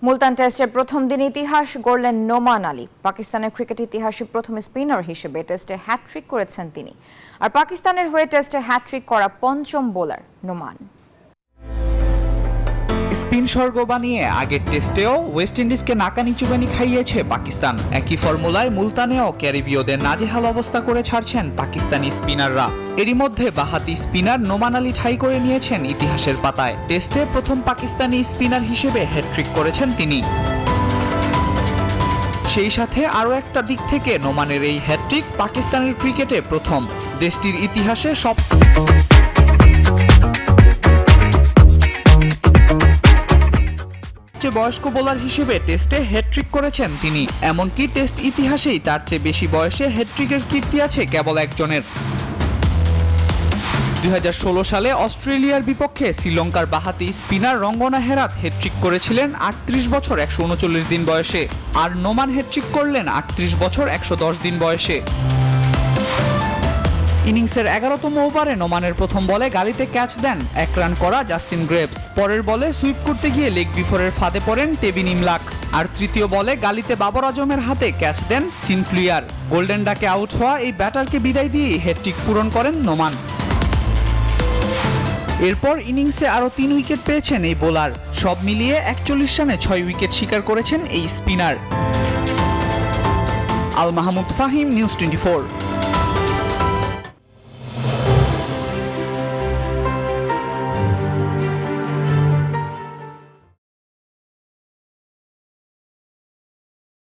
মুলতান টেস্টের প্রথম দিন ইতিহাস গড়লেন নোমান আলী। পাকিস্তানের ক্রিকেট ইতিহাসে প্রথম স্পিনার হিসেবে টেস্টে হ্যাট্রিক করেছেন তিনি। আর পাকিস্তানের হয়ে টেস্টে হ্যাট্রিক করা পঞ্চম বোলার নোমান। স্পিন স্বর্গ বানিয়ে আগের টেস্টেও ওয়েস্ট ইন্ডিজকে নাকানি চুবানি খাইয়েছে পাকিস্তান। একই ফর্মুলায় মুলতানেও ক্যারিবীয়দের নাজেহাল অবস্থা করে ছাড়ছেন পাকিস্তানি স্পিনাররা। এরই মধ্যে বাহাতি স্পিনার নোমান আলী ঠাঁই করে নিয়েছেন ইতিহাসের পাতায়। টেস্টে প্রথম পাকিস্তানি স্পিনার হিসেবে হ্যাট্রিক করেছেন তিনি। সেই সাথে আরও একটা দিক থেকে নোমানের এই হ্যাট্রিক পাকিস্তানের ক্রিকেটে প্রথম। দেশটির ইতিহাসে বয়স্ক বোলার হিসেবে টেস্টে হ্যাট্রিক করেছেন তিনি। এমনকি টেস্ট ইতিহাসেই তার চেয়ে বেশি বয়সে হ্যাট্রিকের কীর্তি আছে কেবল একজনের। 2016 সালে অস্ট্রেলিয়ার বিপক্ষে শ্রীলঙ্কার বাহাতি স্পিনার রঙ্গনা হেরাত হ্যাট্রিক করেছিলেন 38 বছর 139 দিন বয়সে। আর নোমান হ্যাট্রিক করলেন 38 বছর 110 দিন বয়সে। ইনিংসের 11তম ওভারে নোমানের প্রথম বলে গালিতে ক্যাচ দেন 1 রান করা জাস্টিন গ্রেভস। পরের বলে সুইপ করতে গিয়ে লেগ বিফোরের ফাঁদে পড়েন টেভিন ইমলাক। আর তৃতীয় বলে গালিতে বাবর আজমের হাতে ক্যাচ দেন সিনক্লিয়ার। গোল্ডেন ডাকে আউট হওয়া এই ব্যাটারকে বিদায় দিয়ে হ্যাট্রিক পূরণ করেন নোমান। এরপর ইনিংসে আরও 3 উইকেট পেয়েছেন এই বোলার। সব মিলিয়ে 41 রানে 6 উইকেট শিকার করেছেন এই স্পিনার। আল মাহমুদ ফাহিম, নিউজ 24।